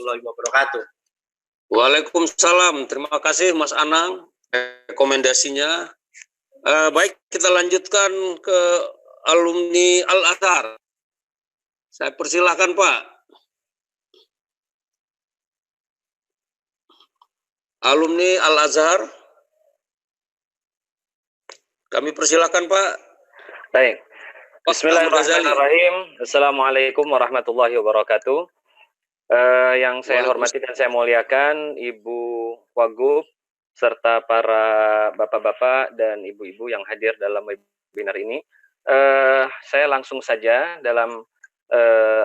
warahmatullahi wabarakatuh. Waalaikumsalam. Terima kasih Mas Anang rekomendasinya. Baik, kita lanjutkan ke alumni Al-Azhar. Saya persilahkan Pak. Alumni Al-Azhar. Kami persilahkan Pak. Baik. Bismillahirrahmanirrahim. Assalamualaikum warahmatullahi wabarakatuh. Yang saya hormati dan saya muliakan Ibu Wagub serta para bapak-bapak dan ibu-ibu yang hadir dalam webinar ini. Saya langsung saja dalam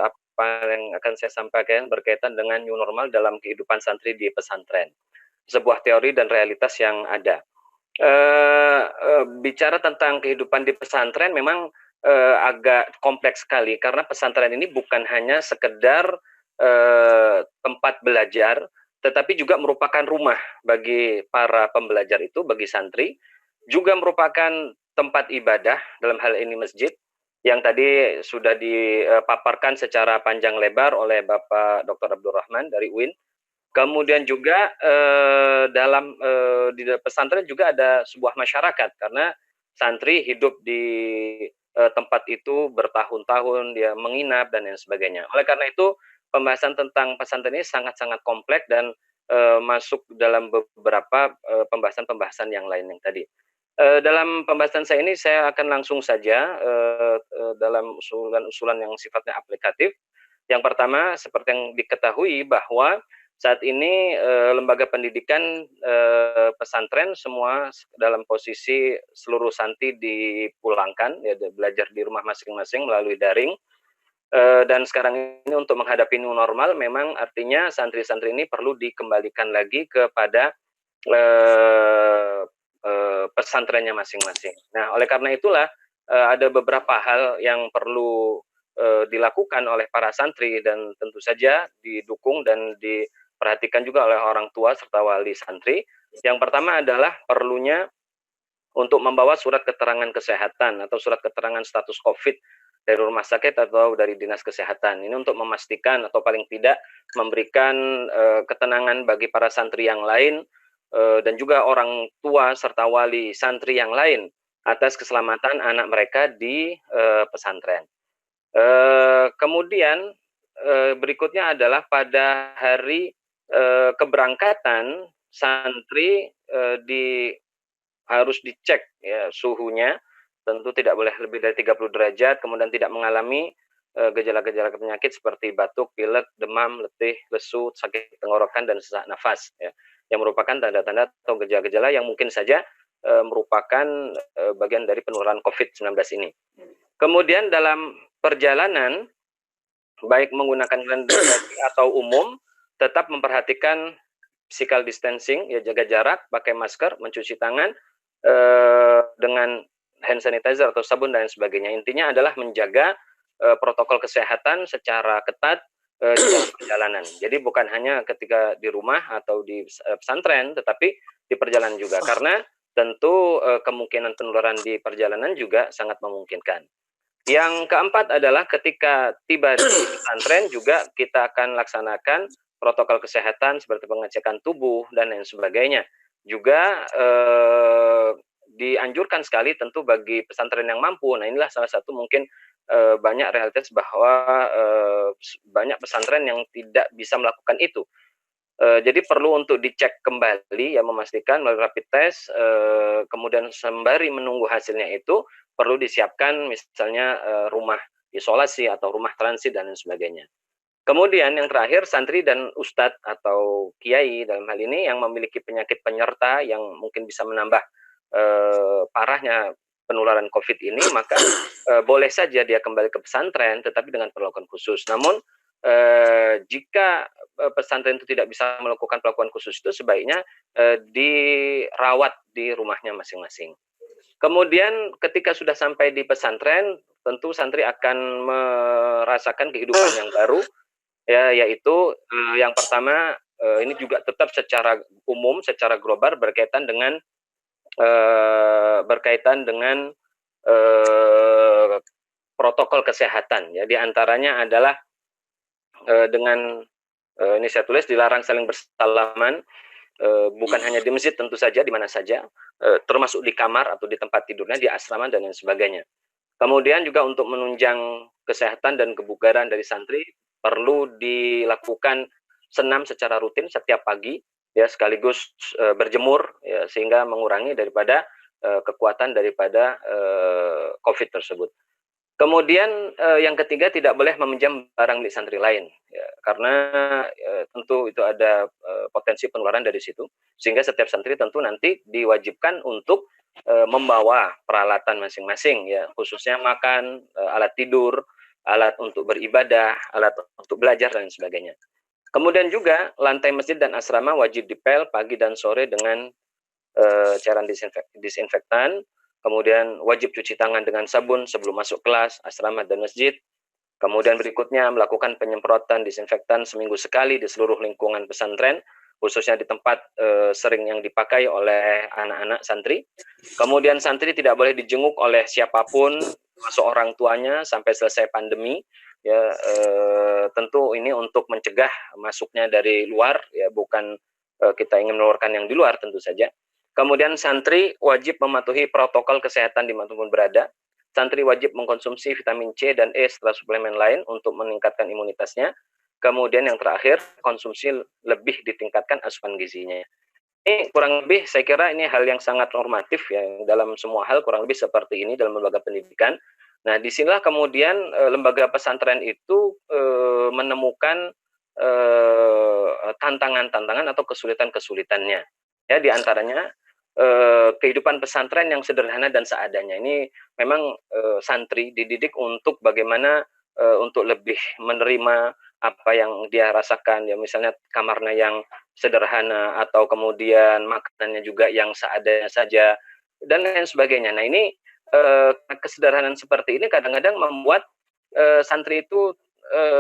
apa yang akan saya sampaikan berkaitan dengan new normal dalam kehidupan santri di pesantren. Sebuah teori dan realitas yang ada. Bicara tentang kehidupan di pesantren memang agak kompleks sekali karena pesantren ini bukan hanya sekedar tempat belajar, tetapi juga merupakan rumah bagi para pembelajar itu, bagi santri, juga merupakan tempat ibadah, dalam hal ini masjid, yang tadi sudah dipaparkan secara panjang lebar oleh Bapak Dr. Abdurrahman dari UIN. Kemudian juga di pesantren juga ada sebuah masyarakat, karena santri hidup di tempat itu bertahun-tahun, dia menginap dan lain sebagainya. Oleh karena itu, pembahasan tentang pesantren ini sangat-sangat kompleks dan masuk dalam beberapa pembahasan-pembahasan yang lain yang tadi. Dalam pembahasan saya ini, saya akan langsung saja dalam usulan-usulan yang sifatnya aplikatif. Yang pertama, seperti yang diketahui bahwa saat ini lembaga pendidikan pesantren semua dalam posisi seluruh santri dipulangkan, ya, belajar di rumah masing-masing melalui daring. Dan sekarang ini untuk menghadapi new normal memang artinya santri-santri ini perlu dikembalikan lagi kepada pesantrennya masing-masing. Nah, oleh karena itulah ada beberapa hal yang perlu dilakukan oleh para santri dan tentu saja didukung dan diperhatikan juga oleh orang tua serta wali santri. Yang pertama adalah perlunya untuk membawa surat keterangan kesehatan atau surat keterangan status COVID dari rumah sakit atau dari dinas kesehatan. Ini untuk memastikan atau paling tidak memberikan ketenangan bagi para santri yang lain dan juga orang tua serta wali santri yang lain atas keselamatan anak mereka di pesantren. Kemudian berikutnya adalah pada hari keberangkatan santri harus dicek ya suhunya, tentu tidak boleh lebih dari 30 derajat, kemudian tidak mengalami gejala-gejala penyakit seperti batuk, pilek, demam, letih, lesu, sakit tenggorokan dan sesak nafas ya, yang merupakan tanda-tanda atau gejala-gejala yang mungkin saja merupakan bagian dari penularan COVID-19 ini. Kemudian dalam perjalanan baik menggunakan kendaraan atau umum, tetap memperhatikan physical distancing, ya jaga jarak, pakai masker, mencuci tangan dengan hand sanitizer atau sabun dan sebagainya. Intinya adalah menjaga protokol kesehatan secara ketat di dalam perjalanan. Jadi bukan hanya ketika di rumah atau di pesantren, tetapi di perjalanan juga. Karena tentu kemungkinan penularan di perjalanan juga sangat memungkinkan. Yang keempat adalah ketika tiba di pesantren juga kita akan laksanakan protokol kesehatan seperti pengecekan tubuh dan lain sebagainya. Juga dianjurkan sekali tentu bagi pesantren yang mampu. Nah, inilah salah satu mungkin banyak realitas bahwa banyak pesantren yang tidak bisa melakukan itu. Jadi perlu untuk dicek kembali, ya, memastikan melalui rapid test, kemudian sembari menunggu hasilnya itu perlu disiapkan misalnya rumah isolasi atau rumah transit dan lain sebagainya. Kemudian yang terakhir, santri dan ustadz atau kiai dalam hal ini yang memiliki penyakit penyerta yang mungkin bisa menambah parahnya penularan COVID ini, maka boleh saja dia kembali ke pesantren tetapi dengan perlakuan khusus. Namun jika pesantren itu tidak bisa melakukan perlakuan khusus itu, sebaiknya dirawat di rumahnya masing-masing. Kemudian ketika sudah sampai di pesantren, tentu santri akan merasakan kehidupan yang baru, ya, yaitu yang pertama ini juga tetap secara umum, secara global berkaitan dengan protokol kesehatan. Ya, di antaranya adalah dengan Ini saya tulis dilarang saling bersalaman, bukan hanya di masjid, tentu saja di mana saja, termasuk di kamar atau di tempat tidurnya, di asrama dan lain sebagainya. Kemudian juga untuk menunjang kesehatan dan kebugaran dari santri, perlu dilakukan senam secara rutin setiap pagi, ya, sekaligus berjemur, ya, sehingga mengurangi daripada kekuatan daripada COVID tersebut. Kemudian yang ketiga, tidak boleh meminjam barang milik santri lain, ya, karena tentu itu ada potensi penularan dari situ, sehingga setiap santri tentu nanti diwajibkan untuk membawa peralatan masing-masing, ya, khususnya makan, alat tidur, alat untuk beribadah, alat untuk belajar dan sebagainya. Kemudian juga lantai masjid dan asrama wajib dipel pagi dan sore dengan cairan disinfektan. Kemudian wajib cuci tangan dengan sabun sebelum masuk kelas, asrama, dan masjid. Kemudian berikutnya melakukan penyemprotan disinfektan seminggu sekali di seluruh lingkungan pesantren, khususnya di tempat sering yang dipakai oleh anak-anak santri. Kemudian santri tidak boleh dijenguk oleh siapapun, termasuk orang tuanya, sampai selesai pandemi. Ya, tentu ini untuk mencegah masuknya dari luar, ya, bukan kita ingin mengeluarkan yang di luar tentu saja. Kemudian santri wajib mematuhi protokol kesehatan dimanapun berada. Santri wajib mengkonsumsi vitamin C dan E setelah suplemen lain untuk meningkatkan imunitasnya. Kemudian yang terakhir, konsumsi lebih ditingkatkan asupan gizinya. Ini kurang lebih saya kira ini hal yang sangat normatif, ya, dalam semua hal kurang lebih seperti ini dalam lembaga pendidikan. Nah, disinilah kemudian lembaga pesantren itu menemukan tantangan-tantangan atau kesulitan-kesulitannya. Ya, diantaranya kehidupan pesantren yang sederhana dan seadanya. Ini memang santri dididik untuk bagaimana untuk lebih menerima apa yang dia rasakan, ya, misalnya kamarnya yang sederhana atau kemudian makanannya juga yang seadanya saja dan lain sebagainya. Nah, ini kesederhanaan seperti ini kadang-kadang membuat santri itu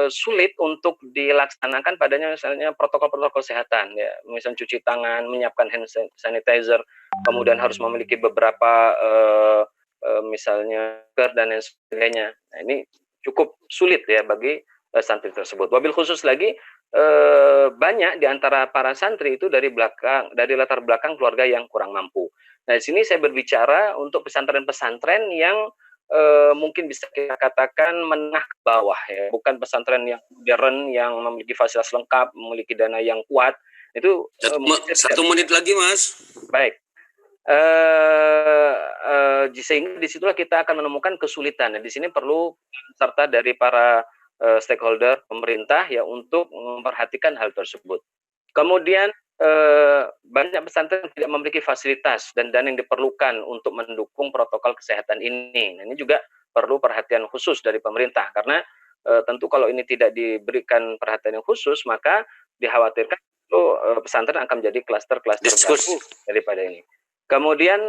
sulit untuk dilaksanakan padanya, misalnya protokol-protokol kesehatan, ya, misalnya cuci tangan, menyiapkan hand sanitizer, kemudian harus memiliki beberapa misalnya dan lain sebagainya. Nah, ini cukup sulit, ya, bagi santri tersebut. Wabil khusus lagi, banyak di antara para santri itu dari latar belakang keluarga yang kurang mampu. Nah, di sini saya berbicara untuk pesantren-pesantren yang mungkin bisa kita katakan menengah ke bawah, ya, bukan pesantren yang modern yang memiliki fasilitas lengkap, memiliki dana yang kuat. Itu satu menit lagi, Mas. Baik. Sehingga disitulah kita akan menemukan kesulitan. Nah, di sini perlu serta dari para stakeholder pemerintah, ya, untuk memperhatikan hal tersebut. Kemudian banyak pesantren tidak memiliki fasilitas dan dana yang diperlukan untuk mendukung protokol kesehatan ini. Nah, ini juga perlu perhatian khusus dari pemerintah, karena tentu kalau ini tidak diberikan perhatian yang khusus, maka dikhawatirkan itu pesantren akan menjadi klaster-klaster baru daripada ini. Kemudian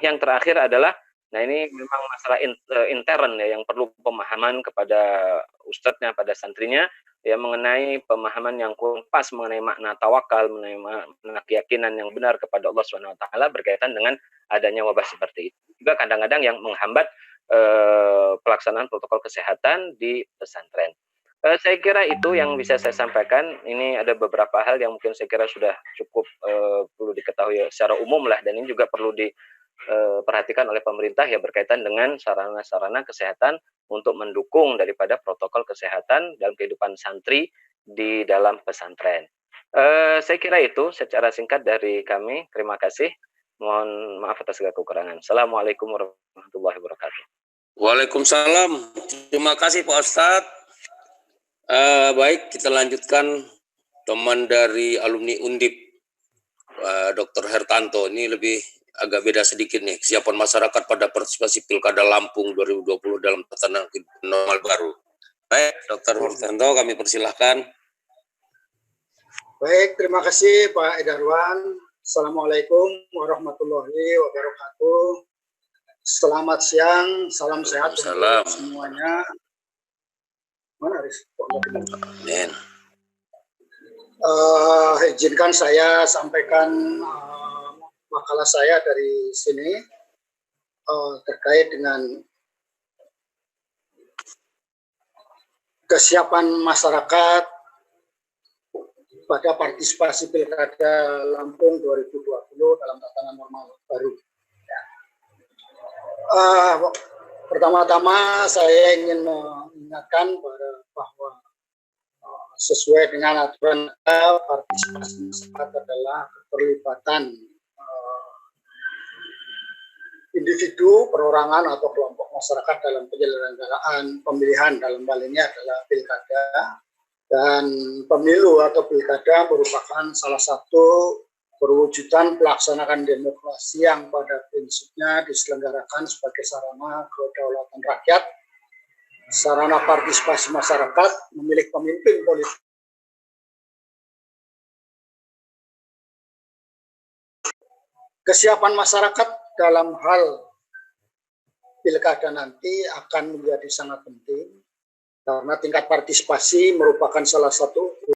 yang terakhir adalah, nah, ini memang masalah intern, ya, yang perlu pemahaman kepada ustadznya, pada santrinya, ya, mengenai pemahaman yang kurang pas mengenai makna tawakal, mengenai makna keyakinan yang benar kepada Allah SWT berkaitan dengan adanya wabah seperti itu. Juga kadang-kadang yang menghambat pelaksanaan protokol kesehatan di pesantren. Saya kira itu yang bisa saya sampaikan. Ini ada beberapa hal yang mungkin saya kira sudah cukup perlu diketahui secara umum lah, dan ini juga perlu diperhatikan oleh pemerintah, ya, berkaitan dengan sarana-sarana kesehatan untuk mendukung daripada protokol kesehatan dalam kehidupan santri di dalam pesantren. Saya kira itu secara singkat dari kami. Terima kasih. Mohon maaf atas segala kekurangan. Assalamualaikum warahmatullahi wabarakatuh. Waalaikumsalam. Terima kasih Pak Ustadz. Baik, kita lanjutkan teman dari alumni Undip, Dr. Hertanto. Ini lebih agak beda sedikit nih, kesiapan masyarakat pada partisipasi Pilkada Lampung 2020 dalam tatanan normal baru. Baik, Dr. Hertanto, kami persilahkan. Baik, terima kasih Pak Edarwan. Assalamualaikum warahmatullahi wabarakatuh. Selamat siang, salam sehat untuk semuanya. Mana Aris? Amin. Izinkan saya sampaikan makalah saya dari sini terkait dengan kesiapan masyarakat pada partisipasi Pilkada Lampung 2020 dalam tatanan normal baru. Pertama-tama saya ingin mengingatkan bahwa sesuai dengan aturan partisipasi masyarakat adalah keterlibatan individu, perorangan atau kelompok masyarakat dalam penyelenggaraan pemilihan, dalam hal ini adalah pilkada, dan pemilu atau pilkada merupakan salah satu perwujudan pelaksanaan demokrasi yang pada prinsipnya diselenggarakan sebagai sarana kedaulatan rakyat, sarana partisipasi masyarakat memilih pemimpin politik. Kesiapan masyarakat dalam hal pilkada nanti akan menjadi sangat penting karena tingkat partisipasi merupakan salah satu